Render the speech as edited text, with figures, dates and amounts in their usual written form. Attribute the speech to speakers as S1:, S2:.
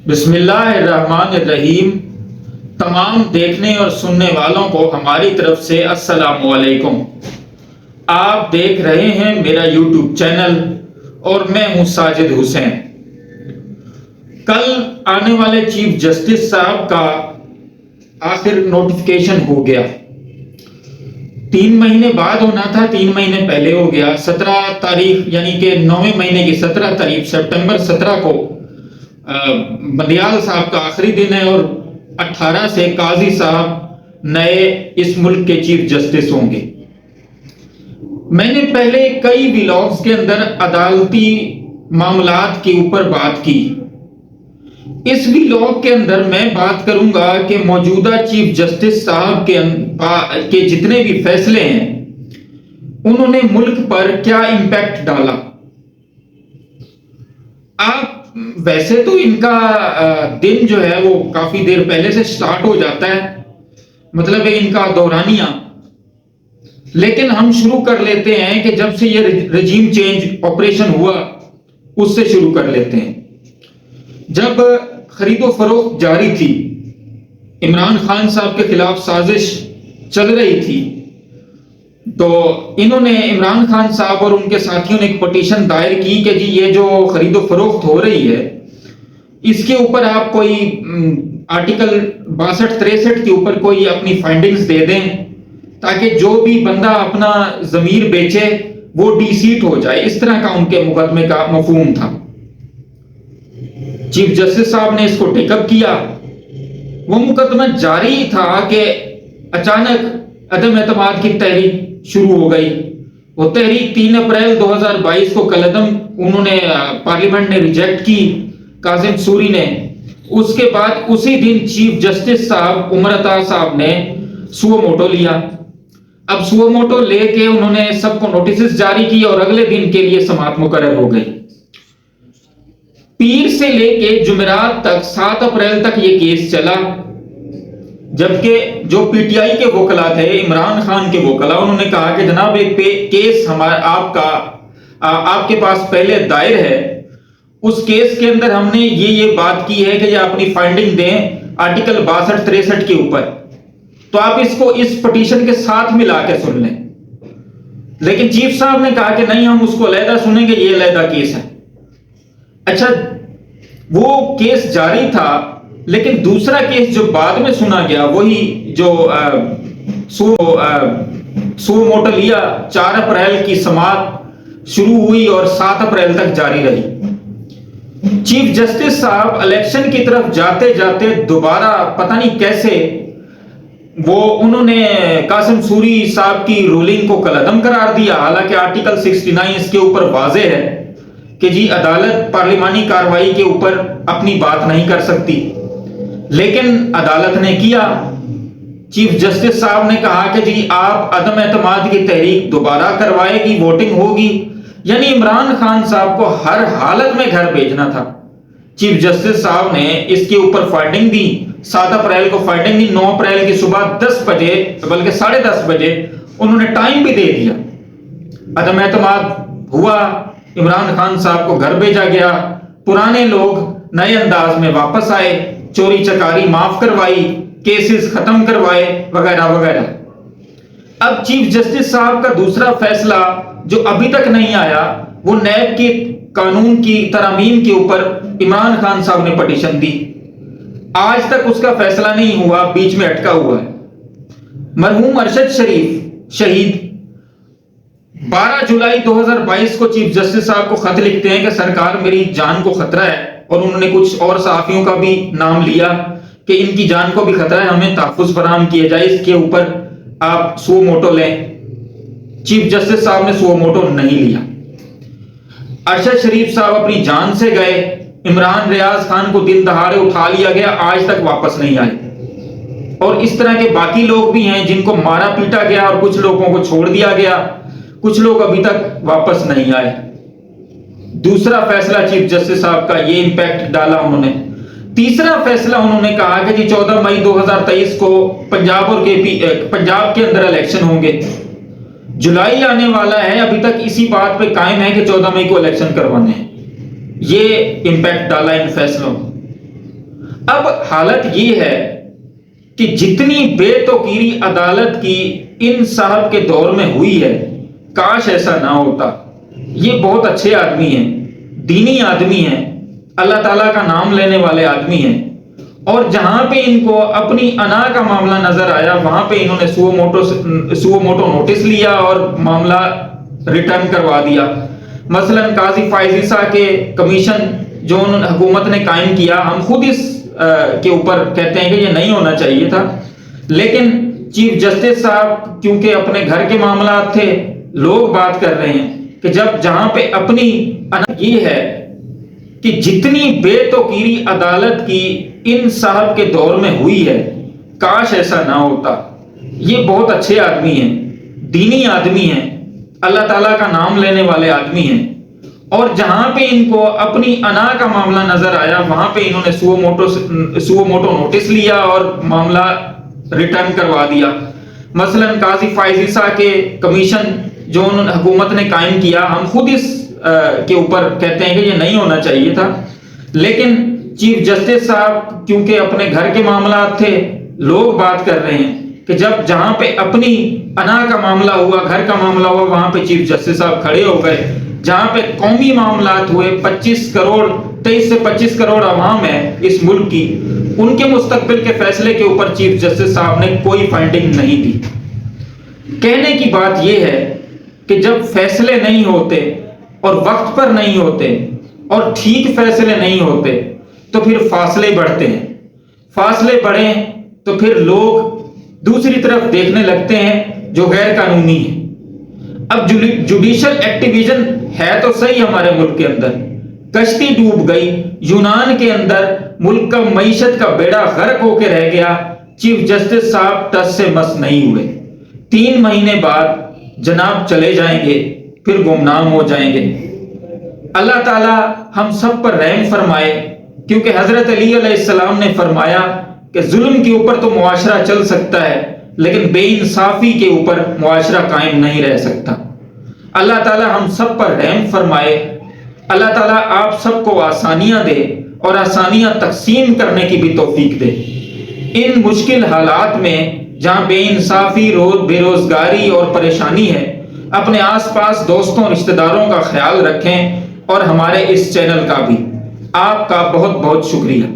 S1: बिस्मिल्लाहिर्रहमानिर्रहीम। तमाम देखने और सुनने वालों को हमारी तरफ से अस्सलामु अलैकुम। आप देख रहे हैं मेरा यूट्यूब चैनल और मैं हूं साजिद हुसैन। कल आने वाले चीफ जस्टिस साहब का आखिर नोटिफिकेशन हो गया। 3 महीने बाद होना था, 3 महीने पहले हो गया। 17 तारीख यानी कि 9वें महीने की 17 तारीख सितंबर 17 को बंदियाल साहब का आखिरी दिन है और 18 से काजी साहब नए इस मुल्क के चीफ जस्टिस होंगे। मैंने पहले कई व्लॉग्स के अंदर अदालती मामलात के ऊपर बात की। इस व्लॉग के अंदर मैं बात करूंगा कि मौजूदा चीफ जस्टिस साहब के जितने भी फैसले हैं उन्होंने मुल्क पर क्या इंपैक्ट डाला। आप वैसे तो इनका दिन जो है वो काफी देर पहले से स्टार्ट हो जाता है, मतलब है इनका दौरानिया। लेकिन हम शुरू कर लेते हैं कि जब से ये रजीम चेंज ऑपरेशन हुआ उससे शुरू कर लेते हैं। जब खरीदो फरोख्त जारी थी, इमरान खान साहब के खिलाफ साजिश चल रही थी, तो इन्होंने इमरान खान साहब और उनके साथियों ने एक पटिशन दायर की कि जी ये जो खरीदो फरोख्त हो रही है इसके ऊपर आप कोई आर्टिकल 62-63 के ऊपर कोई अपनी फाइंडिंग्स दे दें ताकि जो भी बंदा अपना जमीर बेचे वो डीसीट हो जाए। इस तरह का उनके मुकदमे का मफहूम था। चीफ जस्टिस साहब ने इसको टेकअप किया। वो मुकदमा जारी था कि अचानक अदम एतमाद की तहरीक शुरू हो गई। वो तहरीक 3 अप्रैल 2022 को कलअदम उन्होंने पार्लियामेंट ने रिजेक्ट की, कासिम सूरी ने। उसके बाद उसी दिन चीफ जस्टिस साहब उमर अता साहब ने सुओ मोटो लिया। अब सुओ मोटो लेके उन्होंने सबको नोटिस जारी की और अगले दिन के लिए समाअत मुकर्रर हो गई। पीर से लेके जुमेरात तक 7 अप्रैल तक ये केस चला, जबकि जो पीटीआई के वकला थे, इमरान खान के वकला, उन्होंने कहा कि जनाब एक केस आपके पास पहले दायर है, उस केस के अंदर हमने ये बात की है कि ये अपनी फाइंडिंग दें आर्टिकल 62-63 के ऊपर, तो आप इसको इस पटिशन के साथ मिला के सुन लें। लेकिन चीफ साहब ने कहा कि नहीं, हम उसको अलहदा सुनेंगे, ये अलहदा केस है। अच्छा, वो केस जारी था, लेकिन दूसरा केस जो बाद में सुना गया वही जो सुओ मोटो लिया, 4 अप्रैल की समाअत शुरू हुई और 7 अप्रैल तक जारी रही। चीफ जस्टिस साहब इलेक्शन की तरफ जाते जाते दोबारा पता नहीं कैसे उन्होंने कासिम सूरी साहब की रूलिंग को कलअदम करार दिया। हालांकि आर्टिकल 69 इसके ऊपर वाजे है कि जी अदालत पार्लिमानी कार्रवाई के ऊपर अपनी बात नहीं कर सकती, लेकिन अदालत ने किया। चीफ जस्टिस साहब ने कहा कि जी आप अदम एतमाद की तहरीक दोबारा करवाएगी, वोटिंग होगी, यानी इमरान खान साहब को हर हालत में घर भेजना था। चीफ जस्टिस साहब ने इसके ऊपर फाइंडिंग दी। 7 अप्रैल को फाइंडिंग दी, 9 अप्रैल की सुबह 10 बजे बल्कि 10:30 बजे उन्होंने टाइम भी दे दिया। अदम एतमाद हुआ, इमरान खान साहब को घर भेजा गया, पुराने लोग नए अंदाज में वापस आए, चोरी चकारी माफ करवाई, केसेस खत्म करवाए, वगैरह वगैरह। अब चीफ जस्टिस साहब का दूसरा फैसला जो अभी तक नहीं आया, वो नैब के कानून की तरमीम के ऊपर इमरान खान साहब ने पटिशन दी। आज तक उसका फैसला नहीं हुआ, बीच में अटका हुआ है। मरहूम अरशद शरीफ शहीद 12 जुलाई 2022 को चीफ जस्टिस साहब को खत लिखते हैं कि सरकार मेरी जान को खतरा है, और उन्होंने कुछ और सहाफियों का भी नाम लिया कि इनकी जान को भी खतरा है, हमें तहफ़्फ़ुज़ फराहम किया जाए, इसके ऊपर आप सुओ मोटो लें। चीफ जस्टिस साहब ने सुओ मोटो नहीं लिया। अरशद शरीफ साहब अपनी जान से गए, इमरान रियाज खान को दिन दहाड़े उठा लिया गया, आज तक वापस नहीं आए। और इस तरह के बाकी लोग भी हैं जिनको मारा पीटा गया और कुछ लोगों को छोड़ दिया गया, कुछ लोग अभी तक वापस नहीं आए। दूसरा फैसला चीफ जस्टिस साहब का ये इंपैक्ट डाला उन्होंने। तीसरा फैसला उन्होंने कहा कि जी 14 मई 2023 को पंजाब के अंदर इलेक्शन होंगे। जुलाई आने वाला है, अभी तक इसी बात पे कायम है कि 14 मई को इलेक्शन करवाने हैं। ये इंपैक्ट डाला इन फैसलों। अब हालत ये है कि जितनी बेतौकीरी अदालत की इन साहब के दौर में हुई है, काश ऐसा ना होता। ये बहुत अच्छे आदमी हैं, दीनी आदमी हैं, अल्लाह ताला का नाम लेने वाले आदमी हैं, और जहां पे इनको अपनी अना का मामला नजर आया वहां पे इन्होंने सुओ मोटो नोटिस लिया और मामला रिटर्न करवा दिया। मसलन काजी फायजीसा के कमीशन जो हुकूमत ने कायम किया, हम खुद इस के ऊपर कहते हैं कि ये नहीं होना चाहिए था, लेकिन चीफ जस्टिस साहब क्योंकि अपने घर के मामला थे, लोग बात कर रहे हैं कि जब जहां पे अपनी ये है कि जितनी बेतौकीरी अदालत की इन साहब के दौर में हुई है, काश ऐसा ना होता। ये बहुत अच्छे आदमी हैं, दीनी आदमी हैं, अल्लाह ताला का नाम लेने वाले आदमी हैं, और जहां पे इनको अपनी अना का मामला नजर आया वहां पे इन्होंने सुओ मोटो नोटिस लिया और मामला रिटर्न करवा दिया। मसलन काजी फायजीसा के कमीशन जो हुकूमत ने कायम किया, हम खुद इस के ऊपर कहते हैं कि ये नहीं होना चाहिए था, लेकिन चीफ जस्टिस साहब क्योंकि अपने घर के मामला थे, लोग बात कर रहे हैं कि जब जहां पे अपनी अना का मामला हुआ, घर का मामला हुआ, वहां पे चीफ जस्टिस साहब खड़े हो गए। जहां पे कौमी मामलात हुए, 23 से 25 करोड़ अवाम है इस मुल्क की, उनके मुस्तकबिल के फैसले के ऊपर चीफ जस्टिस साहब ने कोई फाइंडिंग नहीं दी। कहने की बात यह है कि जब फैसले नहीं होते और वक्त पर नहीं होते और ठीक फैसले नहीं होते तो फिर फासले बढ़ते हैं। फासले बढ़े तो फिर लोग दूसरी तरफ देखने लगते हैं जो गैर कानूनी है। अब जुडिशल एक्टिविजन है तो सही हमारे मुल्क के अंदर, कश्ती डूब गई यूनान के अंदर, मुल्क का मईशत का बेड़ा गर्क होकर रह गया। चीफ जस्टिस साहब टस से मस नहीं हुए। 3 महीने बाद जनाब चले जाएंगे, फिर गुमनाम हो जाएंगे। अल्लाह ताला हम सब पर रहम फरमाए, क्योंकि हजरत अली अलैहिस्सलाम ने फरमाया कि जुल्म के ऊपर तो मुआशरा चल सकता है, लेकिन बेइंसाफी के ऊपर मुआशरा कायम नहीं रह सकता। अल्लाह ताला हम सब पर रहम फरमाए। अल्लाह ताला आप सबको आसानियां दे और आसानियां तकसीम करने की भी तौफीक दे। इन मुश्किल हालात में जहां बेइंसाफी, बेरोजगारी और परेशानी है, अपने आसपास दोस्तों रिश्तेदारों का ख्याल रखें और हमारे इस चैनल का भी। आपका बहुत बहुत शुक्रिया।